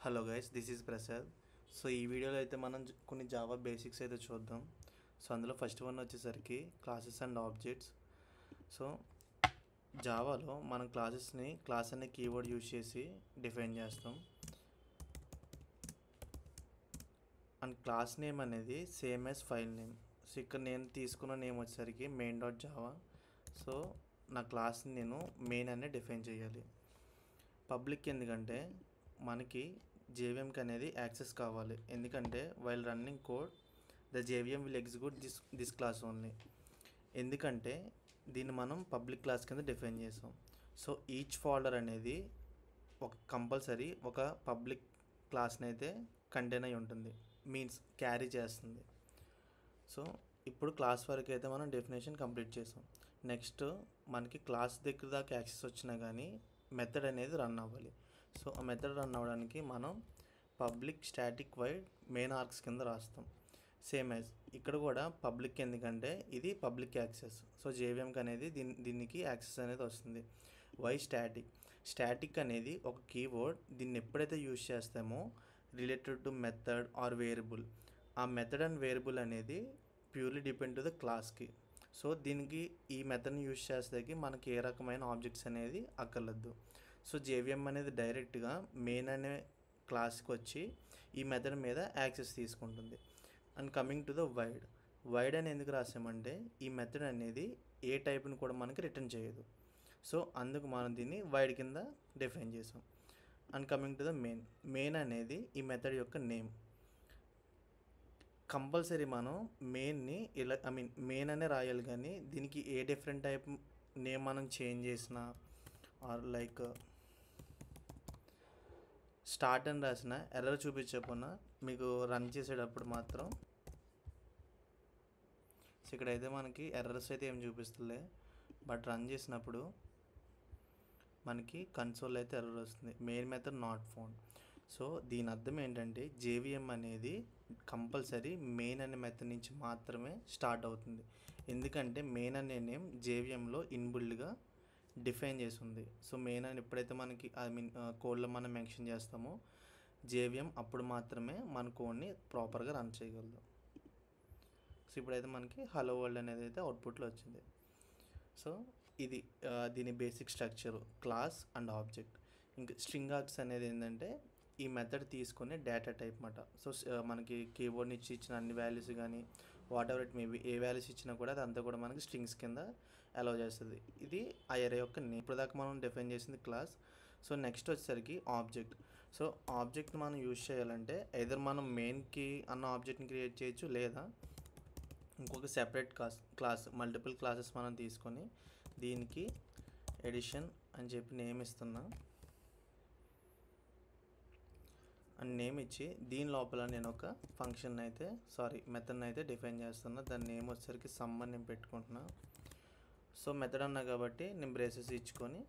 Hello guys, this is Prasad. So ఈ వీడియోలో అయితే మనం కొన్ని జావా బేసిక్స్ అయితే చూద్దాం. సో అందులో ఫస్ట్ వన్ వచ్చేసరికి క్లాసెస్ అండ్ ఆబ్జెక్ట్స్. సో జావాలో మనం క్లాస్ అనే కీవర్డ్ యూజ్ చేసి డిఫైన్ చేస్తాం. అండ్ క్లాస్ నేమ్ అనేది same as file name. So ఇక్కడ నేను తీసుకున్న నేమ్ వచ్చేసరికి main.java. సో నా క్లాస్ని నేను మెయిన్ అనే డిఫైన్ చేయాలి. పబ్లిక్ ఎందుకంటే మనకి జేవిఎంకి అనేది యాక్సెస్ కావాలి. ఎందుకంటే while running code the JVM will execute this class only. ఎందుకంటే దీన్ని మనం పబ్లిక్ క్లాస్ కింద డిఫైన్ చేసాం. సో ఈచ్ ఫోల్డర్ అనేది కంపల్సరీ ఒక పబ్లిక్ క్లాస్ని అయితే కంటైన్ అయి ఉంటుంది, మీన్స్ క్యారీ చేస్తుంది. సో ఇప్పుడు క్లాస్ వరకు అయితే మనం డెఫినేషన్ కంప్లీట్ చేసాం. నెక్స్ట్ మనకి క్లాస్ దగ్గర దాకా యాక్సెస్ వచ్చినా కానీ మెథడ్ అనేది రన్ అవ్వాలి. సో ఆ మెథడ్ రన్ అవ్వడానికి మనం public static wide main arcs కింద రాస్తాం. సేమ్ యాజ్ ఇక్కడ కూడా పబ్లిక్, ఎందుకంటే ఇది పబ్లిక్ యాక్సెస్. సో జేవిఎంకి అనేది దీనికి యాక్సెస్ అనేది వస్తుంది. వై స్టాటిక్ అనేది ఒక కీవర్డ్. దీన్ని ఎప్పుడైతే యూజ్ చేస్తామో related to method or variable, ఆ మెథడ్ అండ్ వేరియబుల్ అనేది ప్యూర్లీ డిపెండ్ టు ద క్లాస్కి. సో దీనికి ఈ మెథడ్ని యూజ్ చేస్తే మనకి ఏ రకమైన ఆబ్జెక్ట్స్ అనేది అక్కర్లేదు. సో జేవిఎం అనేది డైరెక్ట్గా మెయిన్ అనే క్లాస్కి వచ్చి ఈ మెథడ్ మీద యాక్సెస్ తీసుకుంటుంది. And coming to the wide అని ఎందుకు రాసామంటే ఈ మెథడ్ అనేది ఏ టైప్ని కూడా మనకి రిటర్న్ చేయదు. సో అందుకు మనం దీన్ని వైడ్ కింద డిఫైన్ చేసాం. And coming to the main అనేది ఈ మెథడ్ యొక్క నేమ్. కంపల్సరీ మనం మెయిన్ని మెయిన్ అనే రాయాలి, కానీ దీనికి ఏ డిఫరెంట్ టైప్ నేమ్ మనం చేంజ్ చేసినా ఆర్ లైక్ స్టార్ట్ అని రాసిన ఎర్రర్ చూపించకపోయినా మీకు రన్ చేసేటప్పుడు మాత్రం, సో ఇక్కడైతే మనకి ఎర్రర్స్ అయితే ఏం చూపిస్తుందిలే, బట్ రన్ చేసినప్పుడు మనకి కన్సోల్ అయితే ఎర్రర్ వస్తుంది, main method not found. So దీని అర్థం ఏంటంటే జేవిఎం అనేది కంపల్సరీ మెయిన్ అనే మెథడ్ నుంచి మాత్రమే స్టార్ట్ అవుతుంది. ఎందుకంటే మెయిన్ అనే నేమ్ జేవిఎంలో ఇన్బుల్డ్గా డిఫైన్ చేసి ఉంది. సో మెయిన్ అని ఎప్పుడైతే మనకి కోడ్లో మనం మెన్షన్ చేస్తామో జేవిఎం అప్పుడు మాత్రమే మన కోడ్ని ప్రాపర్గా రన్ చేయగలదు. సో ఇప్పుడైతే మనకి హలో వరల్డ్ అనేది అయితే అవుట్పుట్లో వచ్చింది. సో ఇది దీని basic structure, class and object. ఇంకా స్ట్రింగ్ ఆర్గ్స్ అనేది ఏంటంటే ఈ మెథడ్ తీసుకునే డేటా టైప్ అన్నమాట. సో మనకి కీబోర్డ్ నుంచి ఇచ్చిన అన్ని వాల్యూస్ కానీ what ever it maybe A values ఇచ్చినా కూడా అదంతా కూడా మనకి స్ట్రింగ్స్ కింద అలౌ చేస్తుంది. ఇది ఆ అరే యొక్క నేమ్. ఇప్పుడు దాకా మనం డిఫైన్ చేసింది క్లాస్. సో నెక్స్ట్ వచ్చేసరికి ఆబ్జెక్ట్. సో ఆబ్జెక్ట్ మనం యూజ్ చేయాలంటే ఐదర్ మనం మెయిన్కి అన్న ఆబ్జెక్ట్ని క్రియేట్ చేయొచ్చు, లేదా ఇంకొక సెపరేట్ క్లాస్ మల్టిపుల్ క్లాసెస్ మనం తీసుకొని దీనికి ఎడిషన్ అని చెప్పి నేమ్ ఇస్తున్నా. అండ్ నేమ్ ఇచ్చి దీని లోపల నేను ఒక ఫంక్షన్ అయితే మెథడ్ని అయితే డిఫైన్ చేస్తున్నా. దాని నేమ్ వచ్చేసరికి సమ్ అని నేను పెట్టుకుంటున్నా. సో మెథడ్ అన్నా కాబట్టి నేను బ్రేసెస్ ఇచ్చుకొని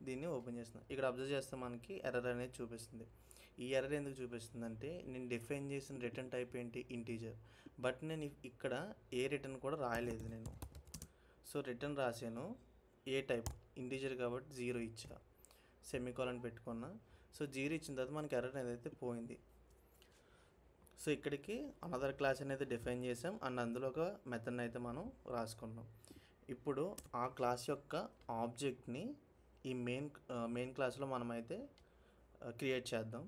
దీన్ని ఓపెన్ చేస్తున్నా. ఇక్కడ అబ్జర్వ్ చేస్తే మనకి ఎర్రర్ అనేది చూపిస్తుంది. ఈ ఎర్రర్ ఎందుకు చూపిస్తుంది అంటే నేను డిఫైన్ చేసిన రిటర్న్ టైప్ ఏంటి, ఇంటీజర్. బట్ నేను ఇక్కడ ఏ రిటర్న్ కూడా రాయలేదు నేను. సో రిటర్న్ రాసాను ఏ టైప్, ఇంటీజర్ కాబట్టి 0 ఇచ్చా, సెమీకోలన్ పెట్టుకున్నా. సో 0 ఇచ్చిన తర్వాత మనకి ఎర్రర్ అనేది పోయింది. సో ఇక్కడికి అనదర్ క్లాస్ అనేది డిఫైన్ చేసాం అండ్ అందులో ఒక మెథడ్ని అయితే మనం రాసుకున్నాం. ఇప్పుడు ఆ క్లాస్ యొక్క ఆబ్జెక్ట్ని ఈ మెయిన్ క్లాస్లో మనమైతే క్రియేట్ చేద్దాం.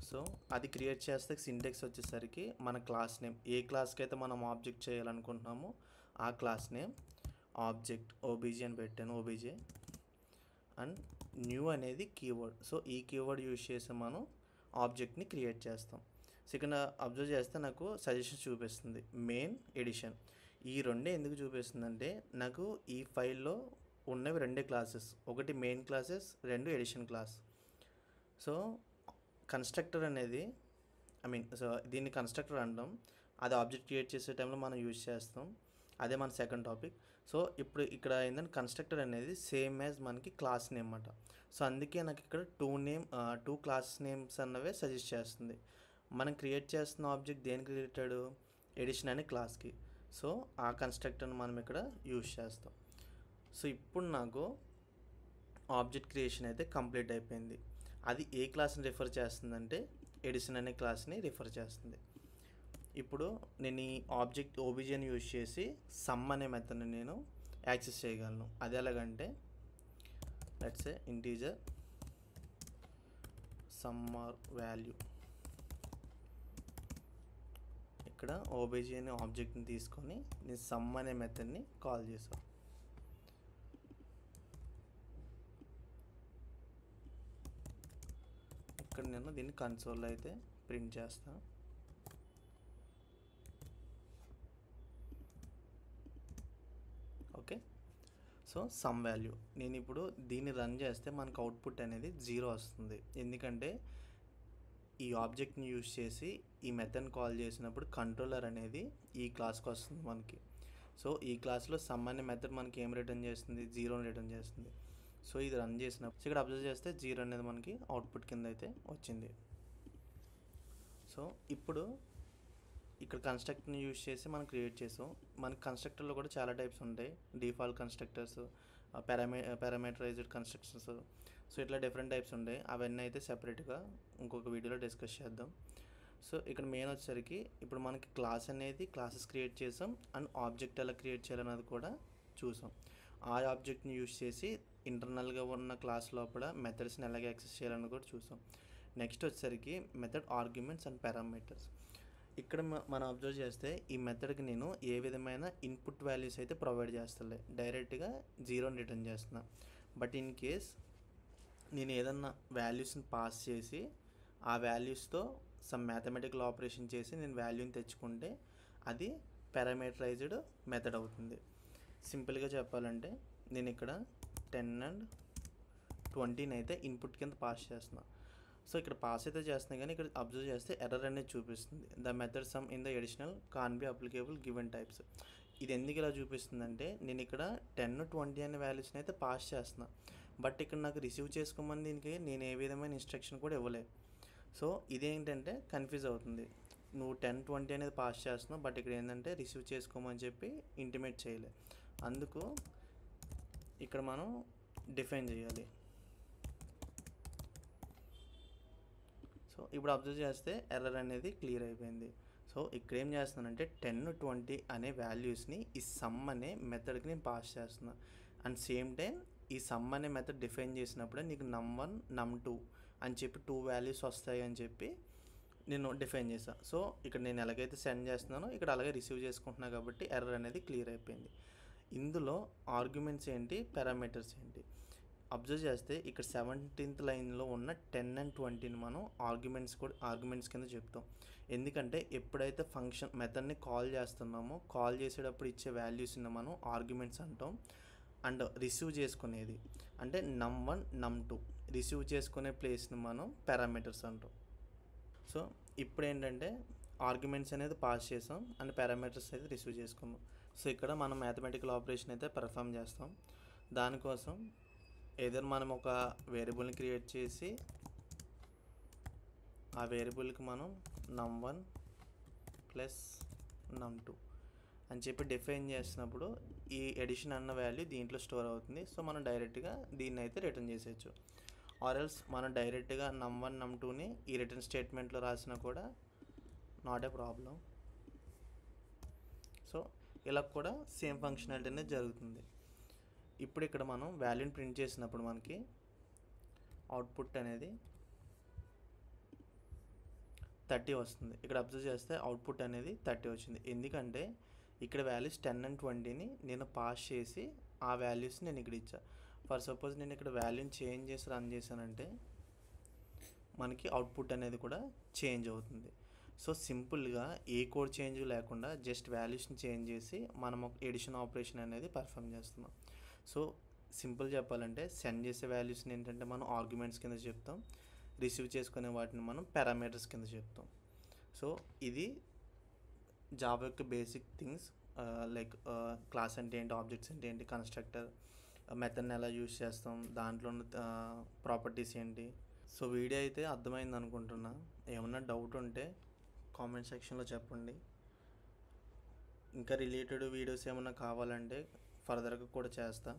సో అది క్రియేట్ చేస్తే సింటెక్స్ వచ్చేసరికి మన క్లాస్ నేమ్, ఏ క్లాస్కి అయితే మనం ఆబ్జెక్ట్ చేయాలనుకుంటున్నామో ఆ క్లాస్ నేమ్ ఆబ్జెక్ట్ ఓబీజే అని పెట్టాను, ఓబీజే. అండ్ న్యూ అనేది కీవర్డ్. సో ఈ కీవర్డ్ యూజ్ చేసి మనం ఆబ్జెక్ట్ని క్రియేట్ చేస్తాం. సో ఇక్కడ అబ్జర్వ్ చేస్తే నాకు సజెషన్స్ చూపిస్తుంది మెయిన్, ఎడిషన్. ఈ రెండే ఎందుకు చూపిస్తుందంటే నాకు ఈ ఫైల్లో ఉన్నవి రెండే క్లాసెస్, ఒకటి మెయిన్ క్లాసెస్, రెండు ఎడిషన్ క్లాస్. సో కన్స్ట్రక్టర్ అనేది సో దీన్ని కన్స్ట్రక్టర్ అంటాం. అది ఆబ్జెక్ట్ క్రియేట్ చేసే టైంలో మనం యూజ్ చేస్తాం, అదే మన సెకండ్ టాపిక్. సో ఇప్పుడు ఇక్కడ ఏంటంటే కన్స్ట్రక్టర్ అనేది సేమ్ యాజ్ మనకి క్లాస్ నేమ్ అన్నమాట. సో అందుకే నాకు ఇక్కడ టూ క్లాస్ నేమ్స్ అన్నవే సజెస్ట్ చేస్తుంది. మనం క్రియేట్ చేస్తున్న ఆబ్జెక్ట్ దేనికి రిలేటెడ్, ఎడిషన్ అనే క్లాస్కి. సో ఆ కన్స్ట్రక్టర్ని మనం ఇక్కడ యూజ్ చేస్తాం. సో ఇప్పుడు నాకు ఆబ్జెక్ట్ క్రియేషన్ అయితే కంప్లీట్ అయిపోయింది. అది ఏ క్లాస్ని రిఫర్ చేస్తుందంటే ఎడిషన్ అనే క్లాస్ని రిఫర్ చేస్తుంది. ఇప్పుడు నేను ఈ ఆబ్జెక్ట్ ఓబీజేని యూజ్ చేసి సమ్ అనే మెథడ్ని నేను యాక్సెస్ చేయగలను. అది ఎలాగంటే let's say integer sum or value. ఇక్కడ ఓబీజే అనే ఆబ్జెక్ట్ని తీసుకొని నేను సమ్ అనే మెథడ్ని కాల్ చేసాను. ఇక్కడ నేను దీన్ని కన్సోల్లో అయితే ప్రింట్ చేస్తాను. Okay, so some value. నేను ఇప్పుడు దీన్ని రన్ చేస్తే మనకు అవుట్పుట్ అనేది 0 వస్తుంది. ఎందుకంటే ఈ ఆబ్జెక్ట్ని యూజ్ చేసి ఈ మెథడ్ని కాల్ చేసినప్పుడు కంట్రోలర్ అనేది ఈ క్లాస్కి వస్తుంది మనకి. సో ఈ క్లాస్లో సమ్ అనే మెథడ్ మనకి ఏం రిటర్న్ చేస్తుంది, 0ని రిటర్న్ చేస్తుంది. సో ఇది రన్ చేసినప్పుడు ఇక్కడ అబ్జర్వ్ చేస్తే 0 అనేది మనకి అవుట్పుట్ కింద అయితే వచ్చింది. సో ఇప్పుడు ఇక్కడ కన్స్ట్రక్టర్ని యూజ్ చేసి మనం క్రియేట్ చేసాం. మనకి కన్స్ట్రక్టర్లో కూడా చాలా టైప్స్ ఉంటాయి. Default constructors, parameterised constructions, so ఇట్లా డిఫరెంట్ టైప్స్ ఉంటాయి. అవన్నీ అయితే సెపరేట్గా ఇంకొక వీడియోలో డిస్కస్ చేద్దాం. సో ఇక్కడ మెయిన్ వచ్చేసరికి ఇప్పుడు మనకి క్లాస్ అనేది క్లాసెస్ క్రియేట్ చేసాం అండ్ ఆబ్జెక్ట్ ఎలా క్రియేట్ చేయాలన్నది కూడా చూసాం. ఆ ఆబ్జెక్ట్ని యూజ్ చేసి ఇంటర్నల్గా ఉన్న క్లాస్ లోపల మెథడ్స్ని ఎలాగ యాక్సెస్ చేయాలని కూడా చూసాం. నెక్స్ట్ వచ్చేసరికి మెథడ్ ఆర్గ్యుమెంట్స్ అండ్ పారామీటర్స్. ఇక్కడ మనం అబ్జర్వ్ చేస్తే ఈ మెథడ్కి నేను ఏ విధమైన ఇన్పుట్ వాల్యూస్ అయితే ప్రొవైడ్ చేస్తలే, డైరెక్ట్గా 0ని రిటర్న్ చేస్తున్నా. బట్ ఇన్ కేస్ నేను ఏదన్నా వాల్యూస్ని పాస్ చేసి ఆ వాల్యూస్తో సమ్ మ్యాథమెటికల్ ఆపరేషన్ చేసి నేను వాల్యూని తెచ్చుకుంటే అది పారామీటరైజ్డ్ మెథడ్ అవుతుంది. సింపుల్గా చెప్పాలంటే నేను ఇక్కడ 10 and 20 అయితే ఇన్పుట్ కింద పాస్ చేస్తున్నా. సో ఇక్కడ పాస్ అయితే చేస్తున్నాయి కానీ ఇక్కడ అబ్జర్వ్ చేస్తే ఎర్రర్ అనేది చూపిస్తుంది. The method sum in the additional can be applicable given types. ఇది ఎందుకు ఇలా చూపిస్తుందంటే నేను ఇక్కడ 10, 20 అనే వాల్యూస్ని అయితే పాస్ చేస్తున్నా. బట్ ఇక్కడ నాకు రిసీవ్ చేసుకోమని దీనికి నేను ఏ విధమైన ఇన్స్ట్రక్షన్ కూడా ఇవ్వలేదు. సో ఇదేంటంటే కన్ఫ్యూజ్ అవుతుంది. నువ్వు 10, 20 అనేది పాస్ చేస్తున్నావు, బట్ ఇక్కడ ఏంటంటే రిసీవ్ చేసుకోమని చెప్పి ఇంటిమేట్ చేయలే. అందుకు ఇక్కడ మనం డిఫైన్ చేయాలి. సో ఇప్పుడు అబ్జర్వ్ చేస్తే ఎర్రర్ అనేది క్లియర్ అయిపోయింది. సో ఇక్కడ ఏం చేస్తున్నానంటే 10, 20 అనే వాల్యూస్ని ఈ సమ్ అనే మెథడ్కి నేను పాస్ చేస్తున్నా. అండ్ సేమ్ టైం ఈ సమ్ అనే మెథడ్ డిఫైన్ చేసినప్పుడే నీకు num1 num2 అని చెప్పి 2 వాల్యూస్ వస్తాయి అని చెప్పి నేను డిఫైన్ చేశాను. సో ఇక్కడ నేను ఎలాగైతే సెండ్ చేస్తున్నానో ఇక్కడ అలాగే రిసీవ్ చేసుకుంటున్నా కాబట్టి ఎర్రర్ అనేది క్లియర్ అయిపోయింది. ఇందులో ఆర్గ్యుమెంట్స్ ఏంటి, పారామీటర్స్ ఏంటి అబ్జర్వ్ చేస్తే ఇక్కడ 17th లైన్లో ఉన్న 10 and 20ని మనం ఆర్గ్యుమెంట్స్ కింద చెప్తాం. ఎందుకంటే ఎప్పుడైతే ఫంక్షన్ మెథడ్ని కాల్ చేస్తున్నామో కాల్ చేసేటప్పుడు ఇచ్చే వాల్యూస్ని మనం ఆర్గ్యుమెంట్స్ అంటాం. అండ్ రిసీవ్ చేసుకునేది అంటే num1 num2 రిసీవ్ చేసుకునే ప్లేస్ని మనం పారామీటర్స్ అంటాం. సో ఇప్పుడు ఏంటంటే ఆర్గ్యుమెంట్స్ అనేది పాస్ చేసాం అండ్ పారామీటర్స్ అయితే రిసీవ్ చేసుకున్నాం. సో ఇక్కడ మనం మ్యాథమెటికల్ ఆపరేషన్ అయితే పర్ఫామ్ చేస్తాం. దానికోసం ఏదైనా మనం ఒక వేరియబుల్ని క్రియేట్ చేసి ఆ వేరియబుల్కి మనం num1 ప్లస్ num2 అని చెప్పి డిఫైన్ చేసినప్పుడు ఈ ఎడిషన్ అన్న వాల్యూ దీంట్లో స్టోర్ అవుతుంది. సో మనం డైరెక్ట్గా దీన్ని అయితే రిటర్న్ చేసేయచ్చు. ఆర్ ఎల్స్ మనం డైరెక్ట్గా num1 num2ని ఈ రిటర్న్ స్టేట్మెంట్లో రాసినా కూడా నాట్ ఏ ప్రాబ్లం. సో ఇలా కూడా సేమ్ ఫంక్షనాలిటీ అనేది జరుగుతుంది. ఇప్పుడు ఇక్కడ మనం వాల్యూని ప్రింట్ చేసినప్పుడు మనకి అవుట్పుట్ అనేది 30 వస్తుంది. ఇక్కడ అబ్జర్వ్ చేస్తే అవుట్పుట్ అనేది 30 వచ్చింది. ఎందుకంటే ఇక్కడ వాల్యూస్ 10 and 20ని నేను పాస్ చేసి ఆ వాల్యూస్ నేను ఇక్కడ ఇచ్చా. ఫర్ సపోజ్ నేను ఇక్కడ వాల్యూని చేంజ్ చేసి రన్ చేశానంటే మనకి అవుట్పుట్ అనేది కూడా చేంజ్ అవుతుంది. సో సింపుల్గా ఏ కోడ్ చేంజ్ లేకుండా జస్ట్ వాల్యూస్ని చేంజ్ చేసి మనం ఒక ఎడిషన్ ఆపరేషన్ అనేది పర్ఫామ్ చేస్తున్నాం. సో సింపుల్ చెప్పాలంటే సెండ్ చేసే వాల్యూస్ని ఏంటంటే మనం ఆర్గ్యుమెంట్స్ కింద చెప్తాం, రిసీవ్ చేసుకునే వాటిని మనం పారామీటర్స్ కింద చెప్తాం. సో ఇది జావా యొక్క బేసిక్ థింగ్స్, లైక్ క్లాస్ అంటే ఏంటి, ఆబ్జెక్ట్స్ అంటే ఏంటి, కన్స్ట్రక్టర్, మెథడ్ని ఎలా యూజ్ చేస్తాం, దాంట్లో ప్రాపర్టీస్ ఏంటి. సో వీడియో అయితే అర్థమైంది అనుకుంటున్నా. ఏమన్నా డౌట్ ఉంటే కామెంట్ సెక్షన్లో చెప్పండి. ఇంకా రిలేటెడ్ వీడియోస్ ఏమన్నా కావాలంటే ఫర్దర్గా కూడా చేస్తా.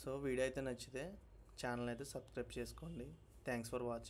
సో వీడియో అయితే నచ్చితే ఛానల్ అయితే సబ్స్క్రైబ్ చేసుకోండి. Thanks for watching.